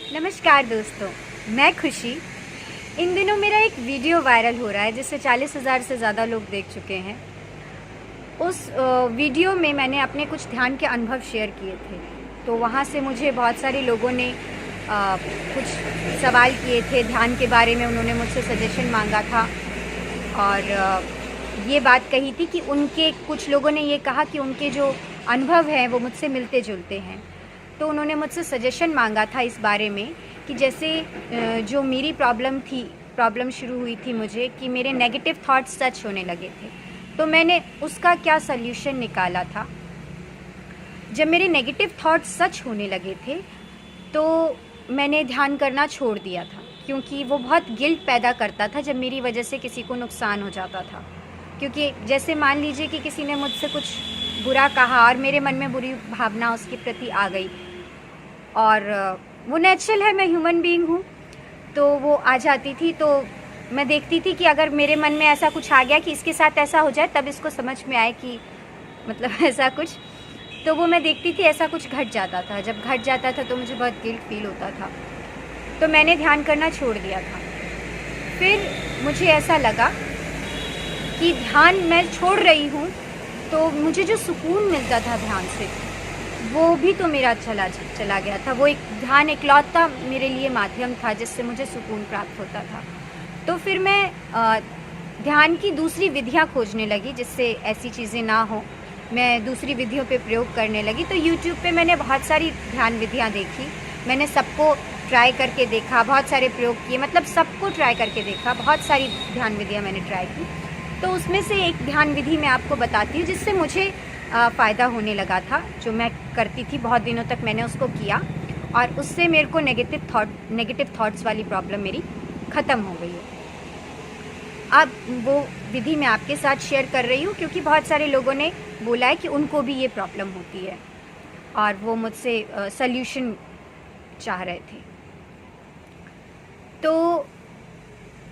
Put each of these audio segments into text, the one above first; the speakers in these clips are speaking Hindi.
नमस्कार दोस्तों, मैं खुशी। इन दिनों मेरा एक वीडियो वायरल हो रहा है जिसे 40,000 से ज़्यादा लोग देख चुके हैं। उस वीडियो में मैंने अपने कुछ ध्यान के अनुभव शेयर किए थे, तो वहाँ से मुझे बहुत सारे लोगों ने कुछ सवाल किए थे ध्यान के बारे में। उन्होंने मुझसे सजेशन मांगा था और ये बात कही थी कि उनके कुछ लोगों ने ये कहा कि उनके जो अनुभव हैं वो मुझसे मिलते जुलते हैं। तो उन्होंने मुझसे सजेशन मांगा था इस बारे में कि जैसे जो मेरी प्रॉब्लम शुरू हुई थी मुझे कि मेरे नेगेटिव थॉट्स सच होने लगे थे, तो मैंने उसका क्या सल्यूशन निकाला था। जब मेरे नेगेटिव थॉट्स सच होने लगे थे तो मैंने ध्यान करना छोड़ दिया था, क्योंकि वो बहुत गिल्ट पैदा करता था जब मेरी वजह से किसी को नुकसान हो जाता था। क्योंकि जैसे मान लीजिए कि किसी ने मुझसे कुछ बुरा कहा और मेरे मन में बुरी भावना उसके प्रति आ गई, और वो नेचुरल है, मैं ह्यूमन बीइंग हूँ, तो वो आ जाती थी। तो मैं देखती थी कि अगर मेरे मन में ऐसा कुछ आ गया कि इसके साथ ऐसा हो जाए तब इसको समझ में आए कि मतलब ऐसा कुछ, तो वो मैं देखती थी ऐसा कुछ घट जाता था। जब घट जाता था तो मुझे बहुत गिल्ट फील होता था, तो मैंने ध्यान करना छोड़ दिया था। फिर मुझे ऐसा लगा कि ध्यान मैं छोड़ रही हूँ तो मुझे जो सुकून मिलता था ध्यान से वो भी तो मेरा चला गया था। वो एक ध्यान इकलौता मेरे लिए माध्यम था जिससे मुझे सुकून प्राप्त होता था। तो फिर मैं ध्यान की दूसरी विधियाँ खोजने लगी जिससे ऐसी चीज़ें ना हो। मैं दूसरी विधियों पे प्रयोग करने लगी। तो YouTube पे मैंने बहुत सारी ध्यान विधियाँ देखी, मैंने सबको ट्राई करके देखा, बहुत सारे प्रयोग किए, मतलब सबको ट्राई करके देखा, बहुत सारी ध्यान विधियाँ मैंने ट्राई की। तो उसमें से एक ध्यान विधि मैं आपको बताती हूँ जिससे मुझे फ़ायदा होने लगा था। जो मैं करती थी बहुत दिनों तक मैंने उसको किया और उससे मेरे को नेगेटिव थॉट्स वाली प्रॉब्लम मेरी ख़त्म हो गई है। अब वो विधि मैं आपके साथ शेयर कर रही हूँ क्योंकि बहुत सारे लोगों ने बोला है कि उनको भी ये प्रॉब्लम होती है और वो मुझसे सल्यूशन चाह रहे थे। तो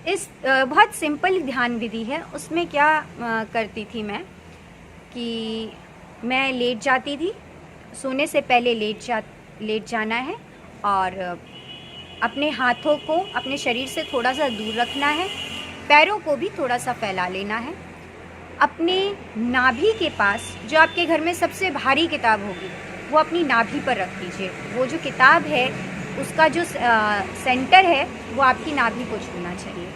इस बहुत सिंपल ध्यान विधि है। उसमें क्या करती थी मैं कि मैं लेट जाती थी, सोने से पहले लेट जाना है और अपने हाथों को अपने शरीर से थोड़ा सा दूर रखना है, पैरों को भी थोड़ा सा फैला लेना है। अपने नाभि के पास जो आपके घर में सबसे भारी किताब होगी वो अपनी नाभि पर रख दीजिए। वो जो किताब है उसका जो सेंटर है वो आपकी नाभि को छूना चाहिए।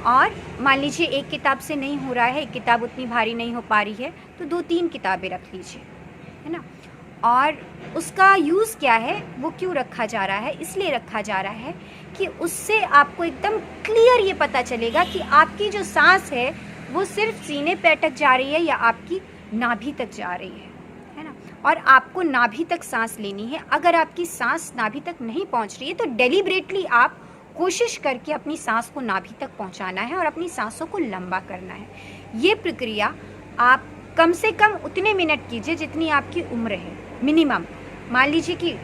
और मान लीजिए एक किताब से नहीं हो रहा है, एक किताब उतनी भारी नहीं हो पा रही है, तो 2-3 किताबें रख लीजिए, है ना। और उसका यूज़ क्या है, वो क्यों रखा जा रहा है, इसलिए रखा जा रहा है कि उससे आपको एकदम क्लियर ये पता चलेगा कि आपकी जो सांस है वो सिर्फ सीने पे अटक जा रही है या आपकी नाभि तक जा रही है ना। और आपको नाभि तक सांस लेनी है। अगर आपकी सांस नाभि तक नहीं पहुंच रही है तो डेलिब्रेटली आप कोशिश करके अपनी सांस को नाभि तक पहुंचाना है और अपनी सांसों को लंबा करना है। ये प्रक्रिया आप कम से कम उतने मिनट कीजिए जितनी आपकी उम्र है, मिनिमम। मान लीजिए कि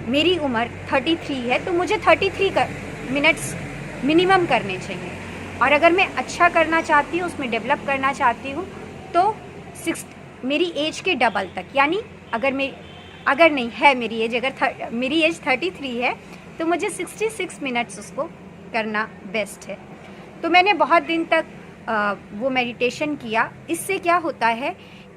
मेरी उम्र 33 है तो मुझे 33 मिनट्स मिनिमम करने चाहिए। और अगर मैं अच्छा करना चाहती हूँ, उसमें डेवलप करना चाहती हूँ, तो मेरी एज के डबल तक, यानी अगर नहीं है मेरी एज, अगर मेरी एज 33 है तो मुझे 66 मिनट्स उसको करना बेस्ट है। तो मैंने बहुत दिन तक वो मेडिटेशन किया। इससे क्या होता है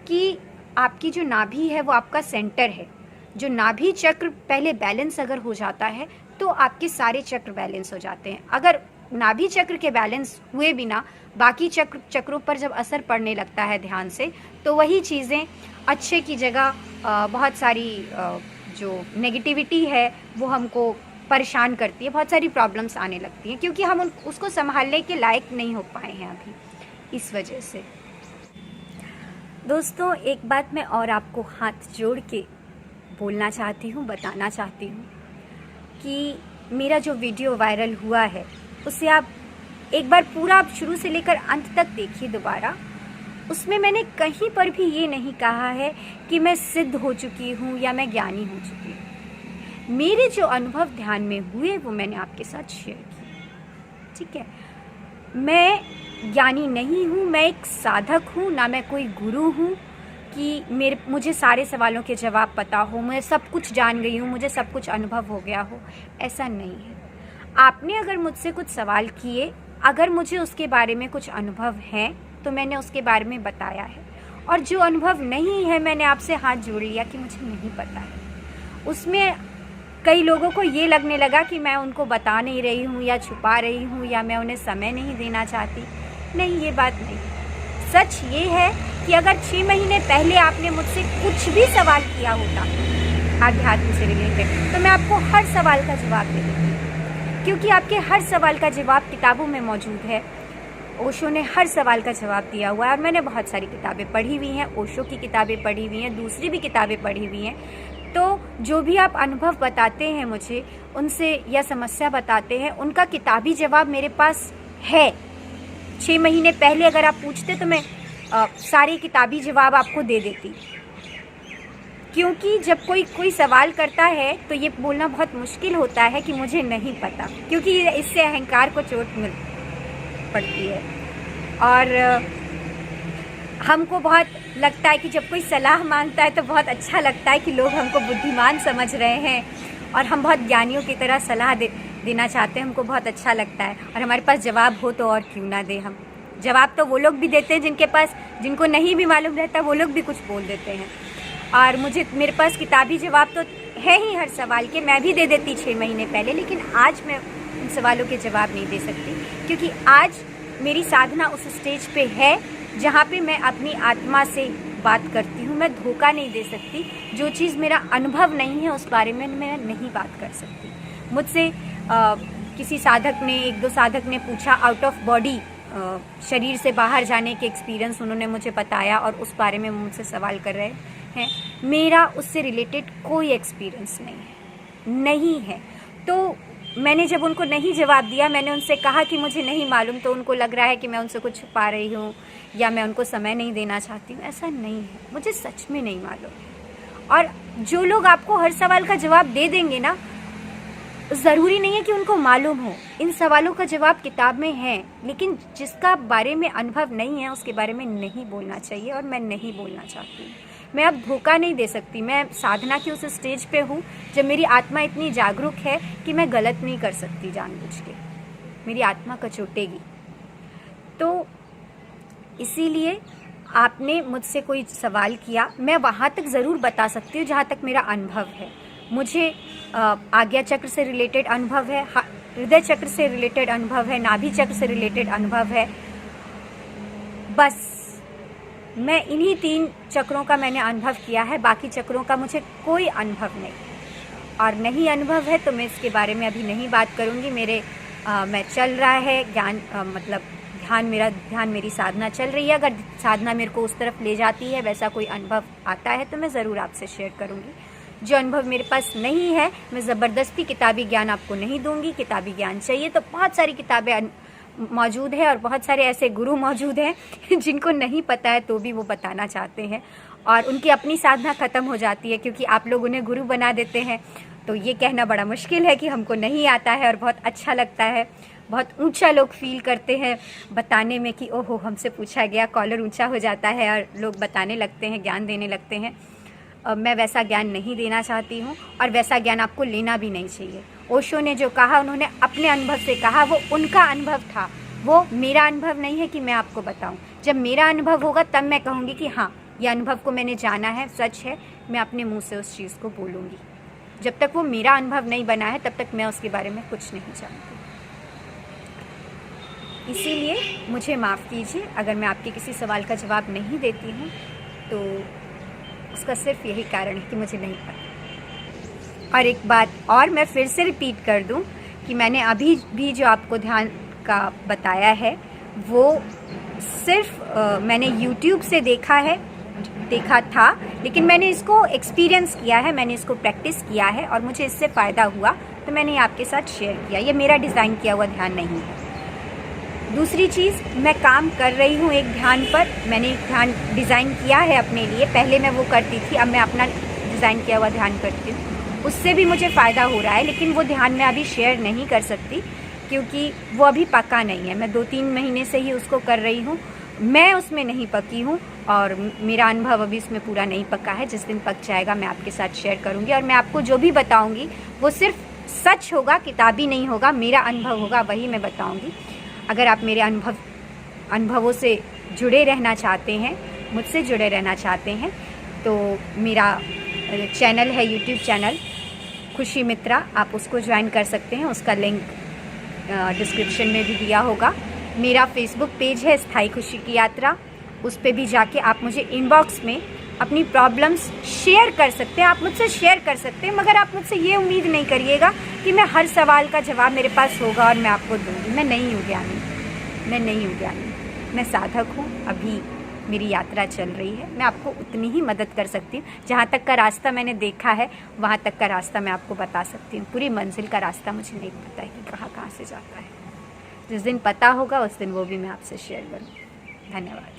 कि आपकी जो नाभि है वो आपका सेंटर है। जो नाभि चक्र पहले बैलेंस अगर हो जाता है तो आपके सारे चक्र बैलेंस हो जाते हैं। अगर नाभि चक्र के बैलेंस हुए बिना बाकी चक्रों पर जब असर पड़ने लगता है ध्यान से, तो वही चीज़ें अच्छे की जगह बहुत सारी जो नेगेटिविटी है वो हमको परेशान करती है, बहुत सारी प्रॉब्लम्स आने लगती हैं क्योंकि हम उसको संभालने के लायक नहीं हो पाए हैं अभी, इस वजह से। दोस्तों, एक बात मैं और आपको हाथ जोड़ के बोलना चाहती हूँ, बताना चाहती हूँ कि मेरा जो वीडियो वायरल हुआ है उसे आप एक बार पूरा शुरू से लेकर अंत तक देखिए दोबारा। उसमें मैंने कहीं पर भी ये नहीं कहा है कि मैं सिद्ध हो चुकी हूँ या मैं ज्ञानी हो चुकी हूँ। मेरे जो अनुभव ध्यान में हुए वो मैंने आपके साथ शेयर किए, ठीक है। मैं ज्ञानी नहीं हूँ, मैं एक साधक हूँ, ना मैं कोई गुरु हूँ, कि मुझे सारे सवालों के जवाब पता हो, मैं सब कुछ जान गई हूँ, मुझे सब कुछ अनुभव हो गया हो। ऐसा नहीं है। आपने अगर मुझसे कुछ सवाल किए, अगर मुझे उसके बारे में कुछ अनुभव है तो मैंने उसके बारे में बताया है, और जो अनुभव नहीं है मैंने आपसे हाथ जोड़ लिया कि मुझे नहीं पता है। उसमें कई लोगों को ये लगने लगा कि मैं उनको बता नहीं रही हूँ या छुपा रही हूँ या मैं उन्हें समय नहीं देना चाहती। नहीं, ये बात नहीं। सच ये है कि अगर 6 महीने पहले आपने मुझसे कुछ भी सवाल किया होता आध्यात्म से रिलेटेड, तो मैं आपको हर सवाल का जवाब दे देती, क्योंकि आपके हर सवाल का जवाब किताबों में मौजूद है। ओशो ने हर सवाल का जवाब दिया हुआ है, और मैंने बहुत सारी किताबें पढ़ी हुई हैं। ओशो की किताबें पढ़ी हुई हैं, दूसरी भी किताबें पढ़ी हुई हैं। तो जो भी आप अनुभव बताते हैं मुझे, उनसे या समस्या बताते हैं, उनका किताबी जवाब मेरे पास है। 6 महीने पहले अगर आप पूछते तो मैं सारे किताबी जवाब आपको दे देती, क्योंकि जब कोई सवाल करता है तो ये बोलना बहुत मुश्किल होता है कि मुझे नहीं पता, क्योंकि इससे अहंकार को चोट मिल पड़ती है। और हमको बहुत लगता है कि जब कोई सलाह मांगता है तो बहुत अच्छा लगता है कि लोग हमको बुद्धिमान समझ रहे हैं और हम बहुत ज्ञानियों की तरह सलाह देना चाहते हैं। हमको बहुत अच्छा लगता है, और हमारे पास जवाब हो तो और क्यों ना दे। हम जवाब तो वो लोग भी देते हैं जिनको नहीं भी मालूम रहता, वो लोग भी कुछ बोल देते हैं। और मेरे पास किताबी जवाब तो है ही हर सवाल के, मैं भी दे देती 6 महीने पहले, लेकिन आज मैं उन सवालों के जवाब नहीं दे सकती, क्योंकि आज मेरी साधना उस स्टेज पे है जहाँ पे मैं अपनी आत्मा से बात करती हूँ। मैं धोखा नहीं दे सकती। जो चीज़ मेरा अनुभव नहीं है उस बारे में मैं नहीं बात कर सकती। मुझसे किसी साधक ने, 1-2 साधक ने पूछा, आउट ऑफ बॉडी, शरीर से बाहर जाने के एक्सपीरियंस उन्होंने मुझे बताया और उस बारे में मुझसे सवाल कर रहे हैं। मेरा उससे रिलेटेड कोई एक्सपीरियंस नहीं है। तो मैंने जब उनको नहीं जवाब दिया, मैंने उनसे कहा कि मुझे नहीं मालूम, तो उनको लग रहा है कि मैं उनसे कुछ छुपा रही हूँ या मैं उनको समय नहीं देना चाहती हूँ। ऐसा नहीं है, मुझे सच में नहीं मालूम। और जो लोग आपको हर सवाल का जवाब दे देंगे ना, ज़रूरी नहीं है कि उनको मालूम हो। इन सवालों का जवाब किताब में है, लेकिन जिसका बारे में अनुभव नहीं है उसके बारे में नहीं बोलना चाहिए, और मैं नहीं बोलना चाहती हूँ। मैं अब धोखा नहीं दे सकती। मैं साधना की उस स्टेज पे हूँ जब मेरी आत्मा इतनी जागरूक है कि मैं गलत नहीं कर सकती जानबूझ के, मेरी आत्मा कचोटेगी। तो इसीलिए आपने मुझसे कोई सवाल किया, मैं वहाँ तक ज़रूर बता सकती हूँ जहाँ तक मेरा अनुभव है। मुझे आज्ञा चक्र से रिलेटेड अनुभव है, हृदय चक्र से रिलेटेड अनुभव है, नाभि चक्र से रिलेटेड अनुभव है। बस मैं इन्हीं 3 चक्रों का मैंने अनुभव किया है, बाकी चक्रों का मुझे कोई अनुभव नहीं। और नहीं अनुभव है तो मैं इसके बारे में अभी नहीं बात करूँगी। मैं चल रहा है ज्ञान, मतलब ध्यान मेरी साधना चल रही है। अगर साधना मेरे को उस तरफ ले जाती है, वैसा कोई अनुभव आता है तो मैं ज़रूर आपसे शेयर करूँगी। जो अनुभव मेरे पास नहीं है, मैं ज़बरदस्ती किताबी ज्ञान आपको नहीं दूँगी। किताबी ज्ञान चाहिए तो बहुत सारी किताबें मौजूद है, और बहुत सारे ऐसे गुरु मौजूद हैं जिनको नहीं पता है तो भी वो बताना चाहते हैं, और उनकी अपनी साधना ख़त्म हो जाती है क्योंकि आप लोग उन्हें गुरु बना देते हैं। तो ये कहना बड़ा मुश्किल है कि हमको नहीं आता है, और बहुत अच्छा लगता है। बहुत ऊंचा लोग फील करते हैं बताने में कि ओहो हमसे पूछा गया, कॉलर ऊंचा हो जाता है और लोग बताने लगते हैं, ज्ञान देने लगते हैं। मैं वैसा ज्ञान नहीं देना चाहती हूँ, और वैसा ज्ञान आपको लेना भी नहीं चाहिए। ओशो ने जो कहा, उन्होंने अपने अनुभव से कहा, वो उनका अनुभव था, वो मेरा अनुभव नहीं है कि मैं आपको बताऊं। जब मेरा अनुभव होगा तब मैं कहूँगी कि हाँ, ये अनुभव को मैंने जाना है, सच है, मैं अपने मुंह से उस चीज़ को बोलूँगी। जब तक वो मेरा अनुभव नहीं बना है तब तक मैं उसके बारे में कुछ नहीं जानती। इसीलिए मुझे माफ़ कीजिए अगर मैं आपके किसी सवाल का जवाब नहीं देती हूँ, तो उसका सिर्फ यही कारण है कि मुझे नहीं पता। और एक बात और मैं फिर से रिपीट कर दूं कि मैंने अभी भी जो आपको ध्यान का बताया है वो सिर्फ मैंने YouTube से देखा था, लेकिन मैंने इसको एक्सपीरियंस किया है, मैंने इसको प्रैक्टिस किया है और मुझे इससे फ़ायदा हुआ, तो मैंने ये आपके साथ शेयर किया। ये मेरा डिज़ाइन किया हुआ ध्यान नहीं है। दूसरी चीज़, मैं काम कर रही हूँ एक ध्यान पर, मैंने एक ध्यान डिज़ाइन किया है अपने लिए। पहले मैं वो करती थी, अब मैं अपना डिज़ाइन किया हुआ ध्यान करती हूँ। उससे भी मुझे फ़ायदा हो रहा है, लेकिन वो ध्यान मैं अभी शेयर नहीं कर सकती क्योंकि वो अभी पक्का नहीं है। मैं 2-3 महीने से ही उसको कर रही हूँ, मैं उसमें नहीं पकी हूँ। और मेरा अनुभव अभी इसमें पूरा नहीं पका है। जिस दिन पक जाएगा मैं आपके साथ शेयर करूँगी, और मैं आपको जो भी बताऊँगी वो सिर्फ सच होगा, किताबी नहीं होगा, मेरा अनुभव होगा, वही मैं बताऊँगी। अगर आप मेरे अनुभवों से जुड़े रहना चाहते हैं, मुझसे जुड़े रहना चाहते हैं, तो मेरा चैनल है, यूट्यूब चैनल खुशी मित्रा, आप उसको ज्वाइन कर सकते हैं। उसका लिंक डिस्क्रिप्शन में भी दिया होगा। मेरा फेसबुक पेज है स्थाई खुशी की यात्रा, उस पर भी जाके आप मुझे इनबॉक्स में अपनी प्रॉब्लम्स शेयर कर सकते हैं, आप मुझसे शेयर कर सकते हैं। मगर आप मुझसे ये उम्मीद नहीं करिएगा कि मैं हर सवाल का जवाब मेरे पास होगा और मैं आपको दूँगी। मैं नहीं हूँ ज्ञानी, मैं नहीं हूँ ज्ञानी, मैं साधक हूँ। अभी मेरी यात्रा चल रही है, मैं आपको उतनी ही मदद कर सकती हूँ। जहाँ तक का रास्ता मैंने देखा है वहाँ तक का रास्ता मैं आपको बता सकती हूँ। पूरी मंजिल का रास्ता मुझे नहीं पता है कि कहाँ से जाता है। जिस दिन पता होगा उस दिन वो भी मैं आपसे शेयर करूँगी। धन्यवाद।